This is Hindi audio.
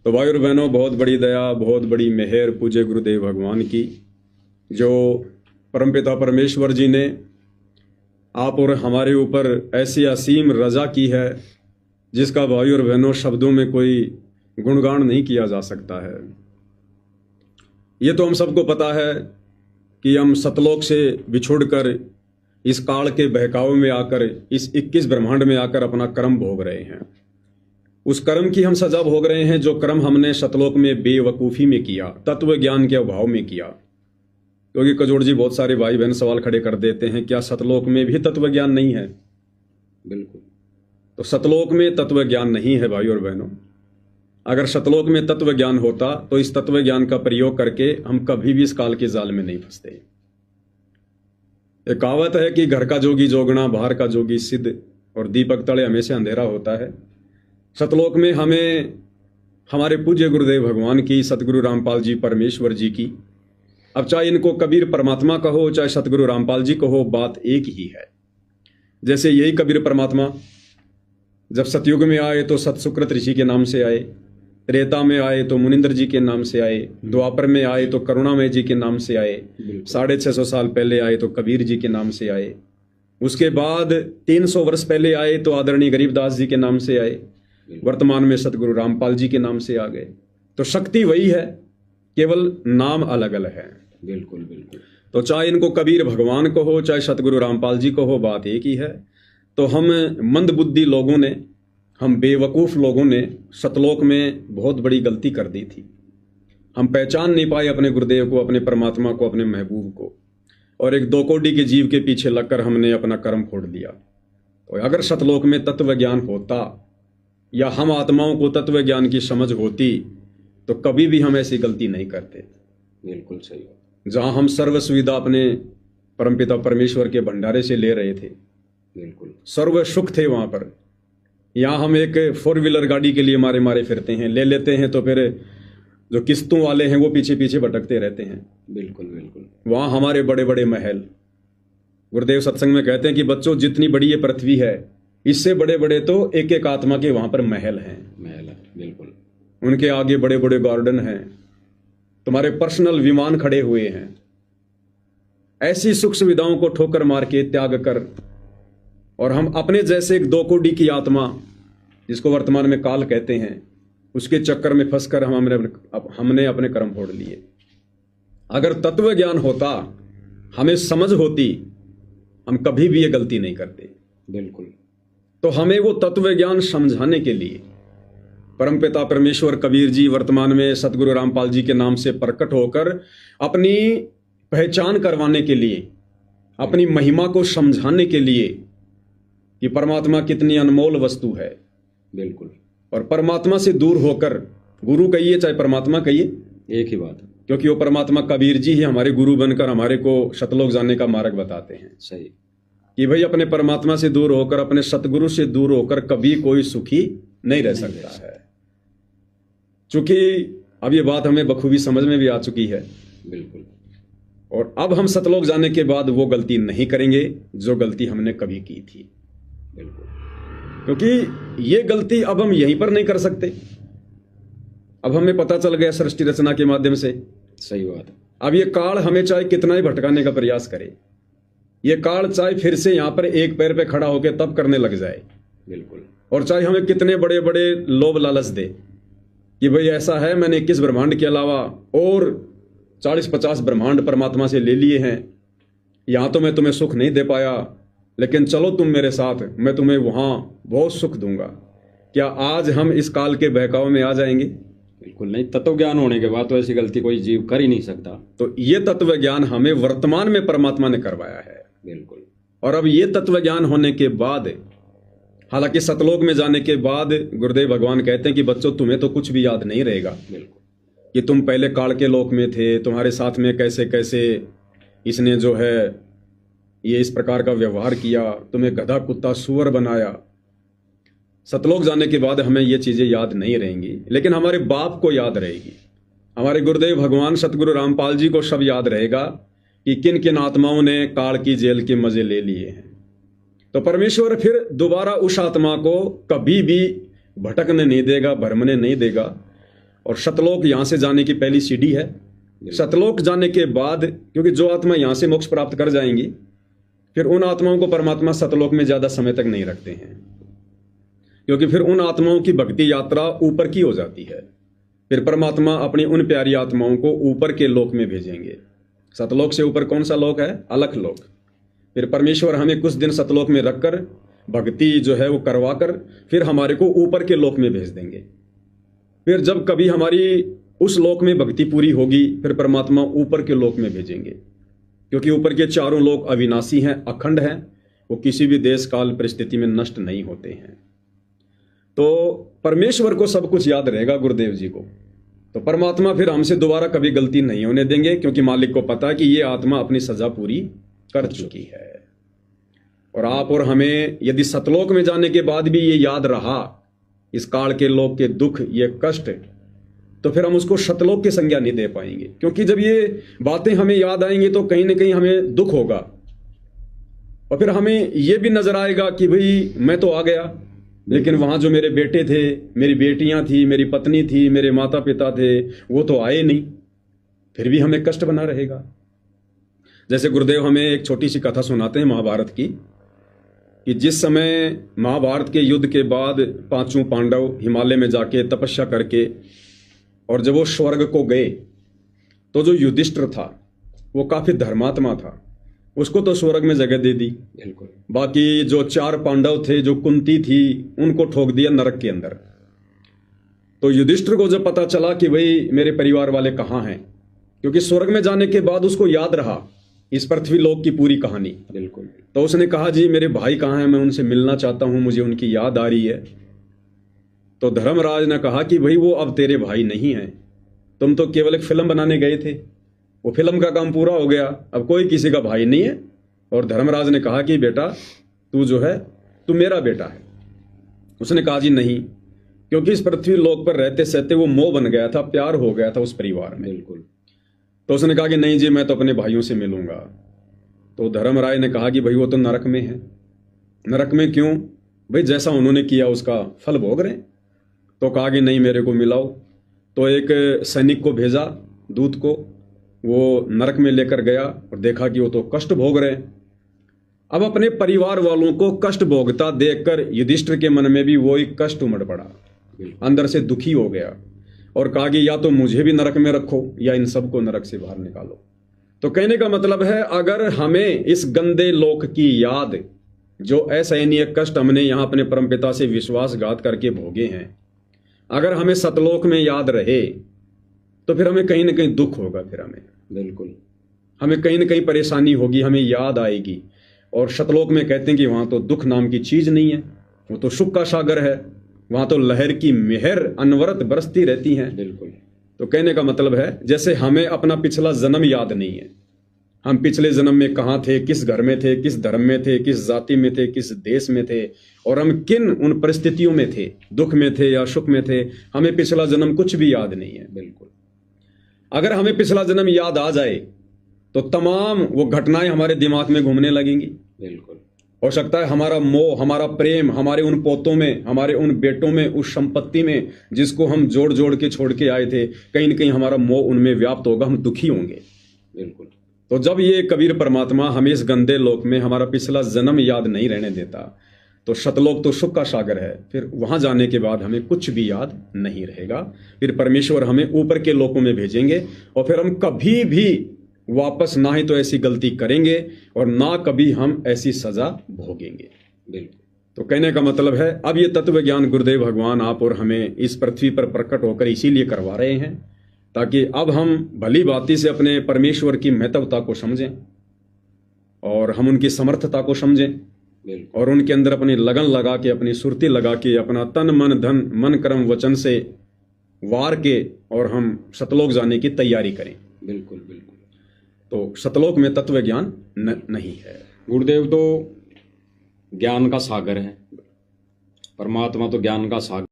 तो भाई और बहनों, बहुत बड़ी दया, बहुत बड़ी मेहर पूज्य गुरुदेव भगवान की, जो परमपिता परमेश्वर जी ने आप और हमारे ऊपर ऐसी असीम रजा की है जिसका भाई और बहनों शब्दों में कोई गुणगान नहीं किया जा सकता है। ये तो हम सबको पता है कि हम सतलोक से बिछुड़कर इस काल के बहकावे में आकर इस 21 ब्रह्मांड में आकर अपना कर्म भोग रहे हैं। उस कर्म की हम सजा भोग रहे हैं जो कर्म हमने सतलोक में बेवकूफ़ी में किया, तत्व ज्ञान के अभाव में किया। क्योंकि कजोड़ जी, बहुत सारे भाई बहन सवाल खड़े कर देते हैं, क्या सतलोक में भी तत्व ज्ञान नहीं है? बिल्कुल। तो सतलोक में तत्व ज्ञान नहीं है भाई और बहनों। अगर सतलोक में तत्व ज्ञान होता तो इस तत्व ज्ञान का प्रयोग करके हम कभी भी इस काल के जाल में नहीं फंसते। एक कहावत है कि घर का जोगी जोगना, बाहर का जोगी सिद्ध, और दीपक तले हमेशा अंधेरा होता है। सतलोक में हमें हमारे पूज्य गुरुदेव भगवान की, सतगुरु रामपाल जी परमेश्वर जी की, अब चाहे इनको कबीर परमात्मा कहो चाहे सतगुरु रामपाल जी कहो, बात एक ही है। जैसे यही कबीर परमात्मा जब सतयुग में आए तो सतसुकृत ऋषि के नाम से आए, त्रेता में आए तो मुनिंद्र जी के नाम से आए, द्वापर में आए तो करुणामय जी के नाम से आए, 650 साल पहले आए तो कबीर जी के नाम से आए, उसके बाद 300 वर्ष पहले आए तो आदरणीय गरीबदास जी के नाम से आए, वर्तमान में सतगुरु रामपाल जी के नाम से आ गए। तो शक्ति वही है, केवल नाम अलग अलग है। बिल्कुल बिल्कुल। तो चाहे इनको कबीर भगवान को हो चाहे सतगुरु रामपाल जी को हो, बात एक ही है। तो हम मंदबुद्धि लोगों ने, हम बेवकूफ़ लोगों ने सतलोक में बहुत बड़ी गलती कर दी थी। हम पहचान नहीं पाए अपने गुरुदेव को, अपने परमात्मा को, अपने महबूब को, और एक दो कोडी के जीव के पीछे लगकर हमने अपना कर्म फोड़ दिया। तो अगर सतलोक में तत्व ज्ञान होता या हम आत्माओं को तत्व ज्ञान की समझ होती तो कभी भी हम ऐसी गलती नहीं करते। बिल्कुल सही। जहां हम सर्व सुविधा अपने परमपिता परमेश्वर के भंडारे से ले रहे थे, बिल्कुल सर्व सुख थे वहां पर। यहाँ हम एक 4 व्हीलर गाड़ी के लिए मारे मारे फिरते हैं, ले लेते हैं तो फिर जो किस्तों वाले हैं वो पीछे पीछे भटकते रहते हैं। बिल्कुल बिल्कुल। वहाँ हमारे बड़े बड़े महल, गुरुदेव सत्संग में कहते हैं कि बच्चों, जितनी बड़ी ये पृथ्वी है इससे बड़े बड़े तो एक एक आत्मा के वहां पर महल हैं। महल है, बिल्कुल। उनके आगे बड़े बड़े गार्डन हैं, तुम्हारे पर्सनल विमान खड़े हुए हैं। ऐसी सुख सुविधाओं को ठोकर मार के त्याग कर, और हम अपने जैसे एक 2 कोडी की आत्मा, जिसको वर्तमान में काल कहते हैं, उसके चक्कर में फंसकर हमने अपने कर्म फोड़ लिए। अगर तत्व ज्ञान होता, हमें समझ होती, हम कभी भी ये गलती नहीं करते। बिल्कुल। तो हमें वो तत्व ज्ञान समझाने के लिए परमपिता परमेश्वर कबीर जी वर्तमान में सतगुरु रामपाल जी के नाम से प्रकट होकर अपनी पहचान करवाने के लिए, अपनी महिमा को समझाने के लिए कि परमात्मा कितनी अनमोल वस्तु है। बिल्कुल। और परमात्मा से दूर होकर, गुरु कहिए चाहे परमात्मा कहिए, एक ही बात है। क्योंकि वो परमात्मा कबीर जी ही हमारे गुरु बनकर हमारे को सतलोक जाने का मार्ग बताते हैं। सही। कि भाई अपने परमात्मा से दूर होकर, अपने सतगुरु से दूर होकर कभी कोई सुखी नहीं रह सकता है। चूंकि अब ये बात हमें बखूबी समझ में भी आ चुकी है। बिल्कुल। और अब हम सतलोक जाने के बाद वो गलती नहीं करेंगे जो गलती हमने कभी की थी। बिल्कुल। क्योंकि ये गलती अब हम यहीं पर नहीं कर सकते। अब हमें पता चल गया सृष्टि रचना के माध्यम से। सही बात है। अब ये काल हमें चाहे कितना ही भटकाने का प्रयास करे, ये काल चाहे फिर से यहां पर एक पैर पे खड़ा होकर तब करने लग जाए। बिल्कुल। और चाहे हमें कितने बड़े बड़े लोभ लालच दे कि भाई ऐसा है, मैंने 21 ब्रह्मांड के अलावा और 40-50 ब्रह्मांड परमात्मा से ले लिए हैं, यहां तो मैं तुम्हें सुख नहीं दे पाया, लेकिन चलो तुम मेरे साथ, मैं तुम्हें वहां बहुत सुख दूंगा। क्या आज हम इस काल के बहकाव में आ जाएंगे? बिल्कुल नहीं। तत्व ज्ञान होने के बाद तो ऐसी गलती कोई जीव कर ही नहीं सकता। तो ये तत्व ज्ञान हमें वर्तमान में परमात्मा ने करवाया है। बिल्कुल। और अब ये तत्व ज्ञान होने के बाद, हालांकि सतलोक में जाने के बाद गुरुदेव भगवान कहते हैं कि बच्चों, तुम्हें तो कुछ भी याद नहीं रहेगा। बिल्कुल। कि तुम पहले काल के लोक में थे, तुम्हारे साथ में कैसे कैसे इसने जो है ये इस प्रकार का व्यवहार किया, तुम्हें गधा कुत्ता सुअर बनाया। सतलोक जाने के बाद हमें ये चीज़ें याद नहीं रहेंगी, लेकिन हमारे बाप को याद रहेगी। हमारे गुरुदेव भगवान सतगुरु रामपाल जी को सब याद रहेगा कि किन किन आत्माओं ने काल की जेल के मजे ले लिए हैं। तो परमेश्वर फिर दोबारा उस आत्मा को कभी भी भटकने नहीं देगा, भरमने नहीं देगा। और सतलोक यहाँ से जाने की पहली सीढ़ी है। सतलोक जाने के बाद, क्योंकि जो आत्मा यहाँ से मोक्ष प्राप्त कर जाएंगी, फिर उन आत्माओं को परमात्मा सतलोक में ज्यादा समय तक नहीं रखते हैं, क्योंकि फिर उन आत्माओं की भक्ति यात्रा ऊपर की हो जाती है। फिर परमात्मा अपनी उन प्यारी आत्माओं को ऊपर के लोक में भेजेंगे। सतलोक से ऊपर कौन सा लोक है? अलख लोक। फिर परमेश्वर हमें कुछ दिन सतलोक में रखकर भक्ति जो है वो करवाकर फिर हमारे को ऊपर के लोक में भेज देंगे। फिर जब कभी हमारी उस लोक में भक्ति पूरी होगी, फिर परमात्मा ऊपर के लोक में भेजेंगे, क्योंकि ऊपर के चारों लोक अविनाशी हैं, अखंड हैं, वो किसी भी देश काल परिस्थिति में नष्ट नहीं होते हैं। तो परमेश्वर को सब कुछ याद रहेगा, गुरुदेव जी को। तो परमात्मा फिर हमसे दोबारा कभी गलती नहीं होने देंगे, क्योंकि मालिक को पता है कि ये आत्मा अपनी सजा पूरी कर चुकी है। और आप और हमें यदि सतलोक में जाने के बाद भी ये याद रहा, इस काल के लोक के दुख, ये कष्ट, तो फिर हम उसको सतलोक की संज्ञा नहीं दे पाएंगे। क्योंकि जब ये बातें हमें याद आएंगी तो कहीं ना कहीं हमें दुख होगा, और फिर हमें ये भी नजर आएगा कि भाई मैं तो आ गया, लेकिन वहां जो मेरे बेटे थे, मेरी बेटियां थी, मेरी पत्नी थी, मेरे माता पिता थे, वो तो आए नहीं। फिर भी हमें कष्ट बना रहेगा। जैसे गुरुदेव हमें एक छोटी सी कथा सुनाते हैं महाभारत की, कि जिस समय महाभारत के युद्ध के बाद पांचों पांडव हिमालय में जाके तपस्या करके और जब वो स्वर्ग को गए, तो जो युधिष्ठिर था वो काफी धर्मात्मा था, उसको तो स्वर्ग में जगह दे दी। बिल्कुल। बाकी जो 4 पांडव थे, जो कुंती थी, उनको ठोक दिया नरक के अंदर। तो युधिष्ठिर को जब पता चला कि भाई मेरे परिवार वाले कहाँ हैं, क्योंकि स्वर्ग में जाने के बाद उसको याद रहा इस पृथ्वी लोक की पूरी कहानी। बिल्कुल। तो उसने कहा जी मेरे भाई कहाँ हैं, मैं उनसे मिलना चाहता हूं, मुझे उनकी याद आ रही है। तो धर्मराज ने कहा कि भाई वो अब तेरे भाई नहीं हैं, तुम तो केवल एक फिल्म बनाने गए थे, वो फिल्म का काम पूरा हो गया, अब कोई किसी का भाई नहीं है। और धर्मराज ने कहा कि बेटा तू जो है तू मेरा बेटा है। उसने कहा जी नहीं, क्योंकि इस पृथ्वी लोक पर रहते सहते वो मोह बन गया था, प्यार हो गया था उस परिवार में। बिल्कुल। तो उसने कहा कि नहीं जी मैं तो अपने भाइयों से मिलूंगा। तो धर्मराज ने कहा कि भाई वो तो नरक में है। नरक में क्यों? भाई जैसा उन्होंने किया उसका फल भोग रहे। तो कहा कि नहीं मेरे को मिलाओ। तो एक सैनिक को भेजा, दूत को, वो नरक में लेकर गया और देखा कि वो तो कष्ट भोग रहे हैं। अब अपने परिवार वालों को कष्ट भोगता देखकर युधिष्ठिर के मन में भी वो एक कष्ट उमड़ पड़ा, अंदर से दुखी हो गया और कहा कि या तो मुझे भी नरक में रखो या इन सबको नरक से बाहर निकालो। तो कहने का मतलब है, अगर हमें इस गंदे लोक की याद, जो असहनीय कष्ट हमने यहाँ अपने परमपिता से विश्वासघात करके भोगे हैं, अगर हमें सतलोक में याद रहे, तो फिर हमें कहीं ना कहीं दुख होगा। फिर बिल्कुल हमें कहीं ना कहीं परेशानी होगी, हमें याद आएगी। और सतलोक में कहते हैं कि वहां तो दुख नाम की चीज नहीं है, वो तो सुख का सागर है, वहां तो लहर की मेहर अनवरत बरसती रहती है। बिल्कुल। तो कहने का मतलब है, जैसे हमें अपना पिछला जन्म याद नहीं है, हम पिछले जन्म में कहाँ थे, किस घर में थे, किस धर्म में थे, किस जाति में थे, किस देश में थे, और हम किन उन परिस्थितियों में थे, दुख में थे या सुख में थे, हमें पिछला जन्म कुछ भी याद नहीं है। बिल्कुल। अगर हमें पिछला जन्म याद आ जाए तो तमाम वो घटनाएं हमारे दिमाग में घूमने लगेंगी। बिल्कुल। हो सकता है हमारा मोह, हमारा प्रेम, हमारे उन पोतों में, हमारे उन बेटों में, उस संपत्ति में जिसको हम जोड़ जोड़ के छोड़ के आए थे, कहीं ना कहीं हमारा मोह उनमें व्याप्त होगा, हम दुखी होंगे। बिल्कुल। तो जब ये कबीर परमात्मा हमें इस गंदे लोक में हमारा पिछला जन्म याद नहीं रहने देता, तो सतलोक तो सुख का सागर है, फिर वहां जाने के बाद हमें कुछ भी याद नहीं रहेगा। फिर परमेश्वर हमें ऊपर के लोकों में भेजेंगे और फिर हम कभी भी वापस ना ही तो ऐसी गलती करेंगे और ना कभी हम ऐसी सजा भोगेंगे। बिल्कुल। तो कहने का मतलब है, अब ये तत्व ज्ञान गुरुदेव भगवान आप और हमें इस पृथ्वी पर प्रकट होकर इसीलिए करवा रहे हैं, ताकि अब हम भली भांति से अपने परमेश्वर की महत्वता को समझें और हम उनकी समर्थता को समझें और उनके अंदर अपनी लगन लगा के, अपनी सुरती लगा के, अपना तन मन धन मन कर्म वचन से वार के और हम सतलोक जाने की तैयारी करें। बिल्कुल। बिल्कुल। तो सतलोक में तत्व ज्ञान नहीं है। गुरुदेव तो ज्ञान का सागर है, परमात्मा तो ज्ञान का सागर